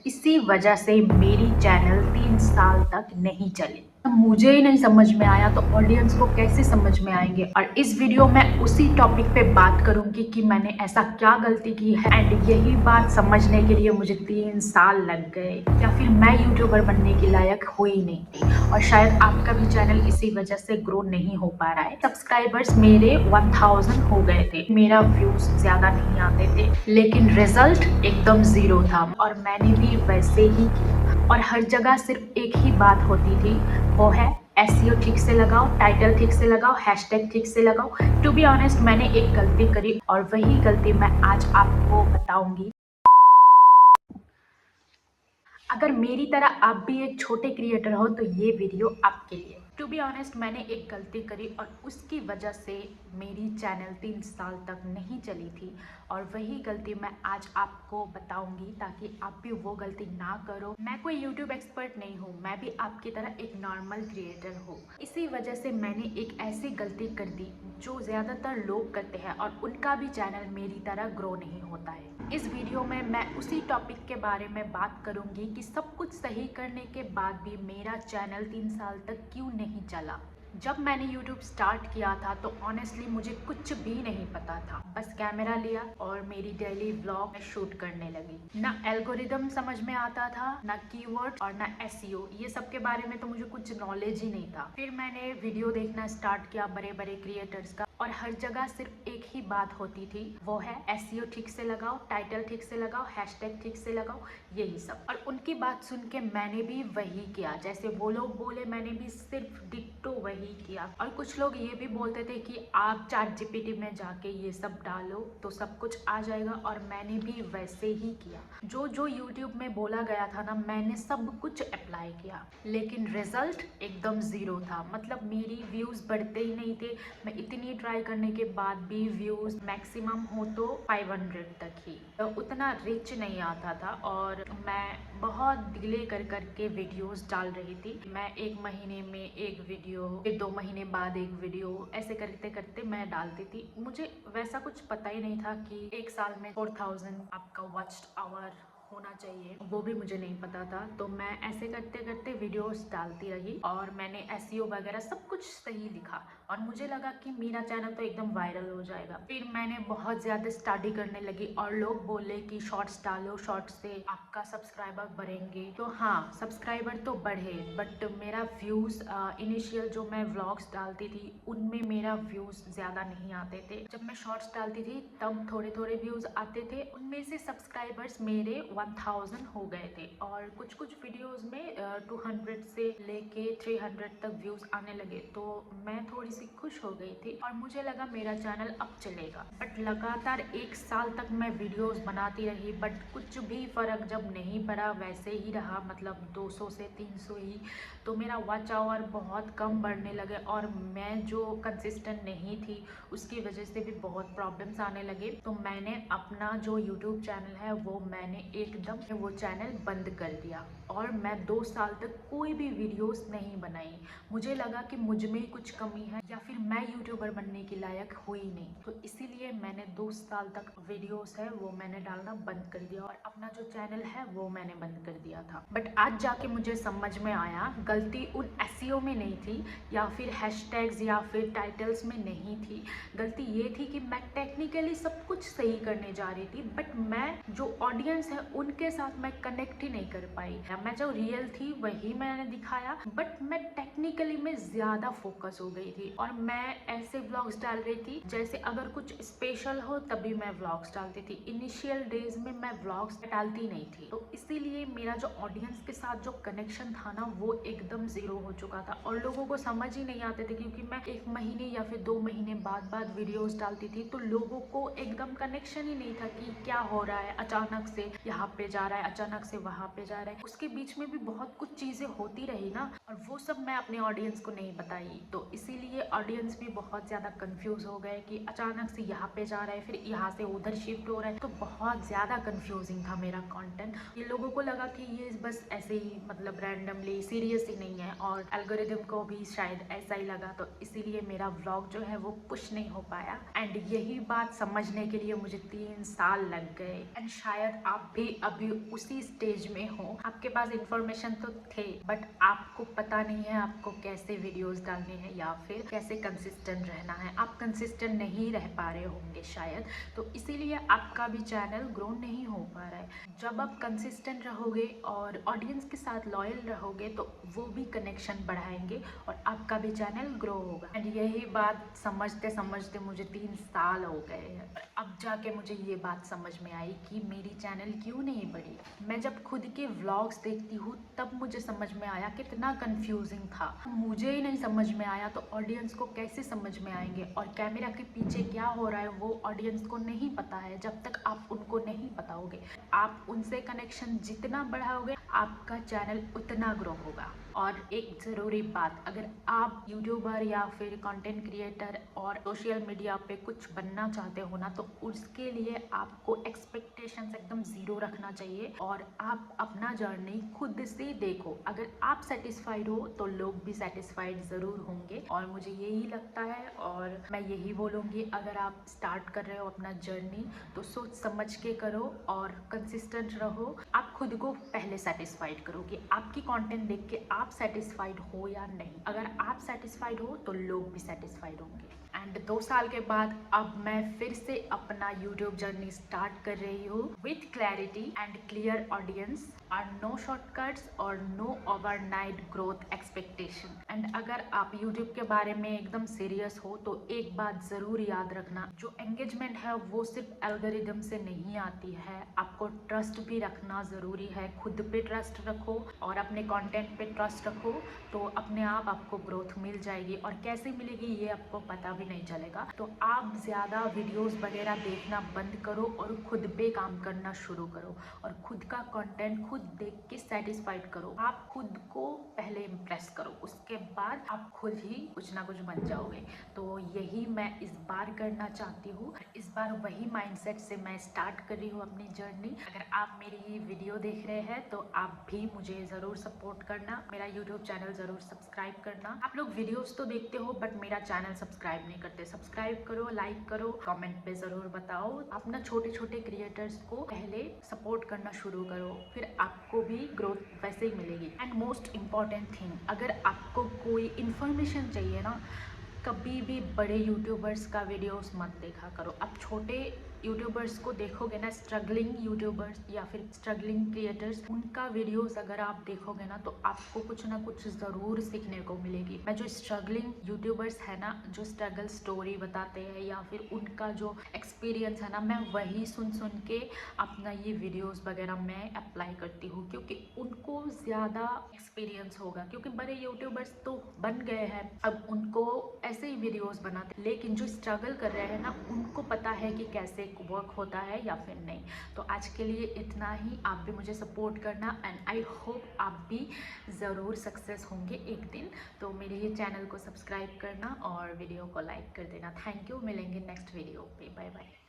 इसी वजह से मेरी चैनल 3 साल तक नहीं चली। मुझे ही नहीं समझ में आया तो ऑडियंस को कैसे समझ में आएंगे। और इस वीडियो में उसी टॉपिक पे बात करूंगी कि मैंने ऐसा क्या गलती की है एंड यही बात समझने के लिए मुझे 3 साल लग गए या फिर मैं यूट्यूबर बनने के लायक हुई नहीं थी। और शायद आपका भी चैनल इसी वजह से ग्रो नहीं हो पा रहा है। सब्सक्राइबर्स मेरे 1000 हो गए थे, मेरा व्यूज ज्यादा नहीं आते थे, लेकिन रिजल्ट एकदम जीरो था और मैंने भी वैसे ही किया। और हर जगह सिर्फ एक ही बात होती थी, वो है एसईओ ठीक से लगाओ, टाइटल ठीक से लगाओ, हैशटैग ठीक से लगाओ। टू बी ऑनेस्ट, मैंने एक गलती करी और वही गलती मैं आज आपको बताऊंगी। अगर मेरी तरह आप भी एक छोटे क्रिएटर हो तो ये वीडियो आपके लिए। टू बी ऑनेस्ट, मैंने एक गलती करी और उसकी वजह से मेरी चैनल 3 साल तक नहीं चली थी। और वही गलती मैं आज आपको बताऊंगी ताकि आप भी वो गलती ना करो। मैं कोई यूट्यूब एक्सपर्ट नहीं हूँ, मैं भी आपकी तरह एक नॉर्मल क्रिएटर हूँ। इसी वजह से मैंने एक ऐसी गलती कर दी जो ज़्यादातर लोग करते हैं और उनका भी चैनल मेरी तरह ग्रो नहीं होता है। इस वीडियो में मैं उसी टॉपिक के बारे में बात करूंगी कि सब कुछ सही करने के बाद भी मेरा चैनल 3 साल तक क्यों नहीं चला। जब मैंने YouTube स्टार्ट किया था तो ऑनेस्टली मुझे कुछ भी नहीं पता था। बस कैमरा लिया और मेरी डेली व्लॉग में शूट करने लगी। ना एल्गोरिदम समझ में आता था, ना कीवर्ड और ना एसईओ, ये सब के बारे में तो मुझे कुछ नॉलेज ही नहीं था। फिर मैंने वीडियो देखना स्टार्ट किया बड़े बड़े क्रिएटर्स का और हर जगह सिर्फ एक ही बात होती थी, वो है एसईओ ठीक से लगाओ, टाइटल ठीक से लगाओ, हैशटैग ठीक से लगाओ, यही सब। और उनकी बात सुन के मैंने भी वही किया, जैसे वो लोग बोले मैंने भी सिर्फ डिट्टो वही किया। और कुछ लोग ये भी बोलते थे कि आप चैट जीपीटी में जाके ये सब डालो तो सब कुछ आ जाएगा, और मैंने भी वैसे ही किया। जो जो यूट्यूब में बोला गया था ना, मैंने सब कुछ अप्लाई किया, लेकिन रिजल्ट एकदम जीरो था। मतलब मेरी व्यूज बढ़ते ही नहीं थे। मैं इतनी ट्राई करने के बाद भी व्यूज मैक्सिमम हो तो 500 तक ही, तो उतना रिच नहीं आता था। और मैं बहुत डिले कर करके वीडियोस डाल रही थी। मैं एक महीने में एक वीडियो, फिर 2 महीने बाद एक वीडियो, ऐसे करते करते मैं डालती थी। मुझे वैसा कुछ पता ही नहीं था कि एक साल में 4000 आपका वॉच आवर होना चाहिए, वो भी मुझे नहीं पता था। तो मैं ऐसे करते करते वीडियोस डालती रही और मैंने एसईओ वगैरह सब कुछ सही लिखा और मुझे लगा कि मेरा चैनल तो एकदम वायरल हो जाएगा। फिर मैंने बहुत ज़्यादा स्टडी करने लगी और लोग बोले कि शॉर्ट्स डालो, शॉर्ट्स से आपका सब्सक्राइबर बढ़ेंगे। तो हाँ, सब्सक्राइबर तो बढ़े, बट मेरा व्यूज़ इनिशियल जो मैं व्लॉग्स डालती थी उनमें मेरा व्यूज़ ज़्यादा नहीं आते थे। जब मैं शॉर्ट्स डालती थी तब थोड़े थोड़े व्यूज़ आते थे। उनमें से सब्सक्राइबर्स मेरे 1000 हो गए थे और कुछ कुछ वीडियोज़ में 200 से लेके 300 तक व्यूज़ आने लगे। तो मैं थोड़ी सी खुश हो गई थी और मुझे लगा मेरा चैनल अब चलेगा। बट लगातार 1 साल तक मैं वीडियोस बनाती रही, बट कुछ भी फ़र्क जब नहीं पड़ा, वैसे ही रहा, मतलब 200 से 300 ही। तो मेरा वॉच आवर बहुत कम बढ़ने लगे और मैं जो कंसिस्टेंट नहीं थी उसकी वजह से भी बहुत प्रॉब्लम्स आने लगे। तो मैंने अपना जो यूट्यूब चैनल है वो मैंने एकदम वो चैनल बंद कर दिया और मैं 2 साल तक कोई भी वीडियोस नहीं बनाई। मुझे लगा कि मुझ में कुछ कमी है या फिर मैं यूट्यूबर बनने के लायक हुई नहीं। तो इसीलिए मैंने 2 साल तक वीडियोस है वो मैंने डालना बंद कर दिया और अपना जो चैनल है वो मैंने बंद कर दिया था। बट आज जाके मुझे समझ में आया गलती उन एसईओ में नहीं थी या फिर हैशटैग्स या फिर टाइटल्स में नहीं थी। गलती ये थी कि मैं टेक्निकली सब कुछ सही करने जा रही थी, बट मैं जो ऑडियंस है उनके साथ मैं कनेक्ट ही नहीं कर पाई। मैं जो रियल थी वही मैंने दिखाया, बट मैं टेक्निकली में ज़्यादा फोकस हो गई थी और मैं ऐसे व्लॉग्स डाल रही थी जैसे अगर कुछ स्पेशल हो तभी मैं व्लॉग्स डालती थी। इनिशियल डेज में मैं व्लॉग्स डालती नहीं थी, तो इसीलिए मेरा जो ऑडियंस के साथ जो कनेक्शन था ना वो एकदम ज़ीरो हो चुका था और लोगों को समझ ही नहीं आते थे, क्योंकि मैं 1 महीने या फिर 2 महीने बाद वीडियोस डालती थी। तो लोगों को एकदम कनेक्शन ही नहीं था कि क्या हो रहा है, अचानक से यहाँ पे जा रहा है, अचानक से वहाँ पे जा रहा है। उसके बीच में भी बहुत कुछ चीज़ें होती रही ना, और वो सब मैं अपने ऑडियंस को नहीं बताई। तो इसीलिए ऑडियंस भी बहुत ज़्यादा कंफ्यूज हो गए कि अचानक से यहाँ पे जा रहा है, फिर यहाँ से उधर शिफ्ट हो रहा है। तो बहुत ज़्यादा कंफ्यूजिंग था मेरा कंटेंट। ये लोगों को लगा कि ये बस ऐसे ही, मतलब रैंडमली, सीरियस ही नहीं है, और एल्गोरिदम को भी शायद ऐसा ही लगा। तो इसीलिए मेरा व्लॉग जो है वो पुश नहीं हो पाया एंड यही बात समझने के लिए मुझे 3 साल लग गए। एंड शायद आप भी भी अभी उसी स्टेज में हो, आपके पास इंफॉर्मेशन तो थे बट आपको पता नहीं है आपको कैसे वीडियोस डालने हैं या फिर कैसे कंसिस्टेंट रहना है। आप कंसिस्टेंट नहीं रह पा रहे होंगे शायद, तो इसीलिए आपका भी चैनल ग्रो नहीं हो पा रहा है। जब आप कंसिस्टेंट रहोगे और ऑडियंस के साथ लॉयल रहोगे तो वो भी कनेक्शन बढ़ाएंगे और आपका भी चैनल ग्रो होगा। एंड यही बात समझते समझते मुझे 3 साल हो गए हैं। अब जाके मुझे ये बात समझ में आई कि मेरी चैनल क्यों नहीं बढ़ी। मैं जब खुद के व्लॉग्स देखती हूँ तब मुझे समझ में आया कितना कंफ्यूजिंग था। मुझे ही नहीं समझ में आया तो ऑडियंस को कैसे समझ में आएंगे, और कैमरा के पीछे क्या हो रहा है वो ऑडियंस को नहीं पता है। जब तक आप उनको नहीं बताओगे, आप उनसे कनेक्शन जितना बढ़ाओगे आपका चैनल उतना ग्रो होगा। और एक ज़रूरी बात, अगर आप यूट्यूबर या फिर कंटेंट क्रिएटर और सोशल मीडिया पे कुछ बनना चाहते हो ना, तो उसके लिए आपको एक्सपेक्टेशंस एकदम ज़ीरो रखना चाहिए और आप अपना जर्नी खुद से देखो। अगर आप सेटिस्फाइड हो तो लोग भी सेटिस्फाइड ज़रूर होंगे, और मुझे यही लगता है और मैं यही बोलूँगी, अगर आप स्टार्ट कर रहे हो अपना जर्नी तो सोच समझ के करो और कंसिस्टेंट रहो। आप खुद को पहले सेटिस्फाइड करो कि आपकी कंटेंट देख के आप सेटिस्फाइड हो या नहीं। अगर आप सेटिस्फाइड हो तो लोग भी सेटिस्फाइड होंगे। एंड 2 साल के बाद अब मैं फिर से अपना यूट्यूब जर्नी स्टार्ट कर रही हूँ with clarity and clear audience और नो शॉर्टकट्स और no overnight growth expectation. And अगर आप यूट्यूब के बारे में एकदम सीरियस हो तो एक बात ज़रूर याद रखना, जो एंगेजमेंट है वो सिर्फ एल्गोरिदम से नहीं आती है। आपको ट्रस्ट भी रखना ज़रूरी है। खुद पे ट्रस्ट रखो और अपने कंटेंट पे ट्रस्ट रखो तो अपने आप आपको ग्रोथ मिल जाएगी। और कैसे मिलेगी ये आपको पता भी नहीं चलेगा। तो आप ज़्यादा वीडियोस वगैरह देखना बंद करो और खुद पे काम करना शुरू करो और खुद का कंटेंट खुद देख के सेटिस्फाइड करो। आप खुद को पहले इम्प्रेस करो, उसके बाद आप खुद ही कुछ ना कुछ बन जाओगे। तो यही मैं इस बार करना चाहती हूँ। इस बार वही माइंडसेट से मैं स्टार्ट कर रही हूँ अपनी जर्नी। अगर आप मेरी ये वीडियो देख रहे हैं तो आप भी मुझे ज़रूर सपोर्ट करना, मेरा यूट्यूब चैनल ज़रूर सब्सक्राइब करना। आप लोग वीडियोस तो देखते हो बट मेरा चैनल सब्सक्राइब नहीं करते। सब्सक्राइब करो, लाइक करो, कमेंट पे ज़रूर बताओ। अपना छोटे छोटे क्रिएटर्स को पहले सपोर्ट करना शुरू करो, फिर आपको भी ग्रोथ वैसे ही मिलेगी। एंड मोस्ट इम्पॉर्टेंट थिंग, अगर आपको कोई इन्फॉर्मेशन चाहिए ना, कभी भी बड़े यूट्यूबर्स का वीडियोस मत देखा करो। आप छोटे यूट्यूबर्स को देखोगे ना, स्ट्रगलिंग यूट्यूबर्स या फिर स्ट्रगलिंग क्रिएटर्स, उनका वीडियोस अगर आप देखोगे ना तो आपको कुछ ना कुछ ज़रूर सीखने को मिलेगी। मैं जो स्ट्रगलिंग यूट्यूबर्स है ना, जो स्ट्रगल स्टोरी बताते हैं या फिर उनका जो एक्सपीरियंस है ना, मैं वही सुन सुन के अपना ये वीडियोस वगैरह मैं अप्लाई करती हूँ, क्योंकि उनको ज़्यादा एक्सपीरियंस होगा। क्योंकि बड़े यूट्यूबर्स तो बन गए हैं, अब उनको ऐसे ही वीडियोस बनाते, लेकिन जो स्ट्रगल कर रहे हैं ना उनको पता है कि कैसे वर्क होता है या फिर नहीं। तो आज के लिए इतना ही। आप भी मुझे सपोर्ट करना एंड आई होप आप भी ज़रूर सक्सेस होंगे एक दिन। तो मेरे ये चैनल को सब्सक्राइब करना और वीडियो को लाइक कर देना। Thank you. मिलेंगे नेक्स्ट वीडियो पे। Bye bye.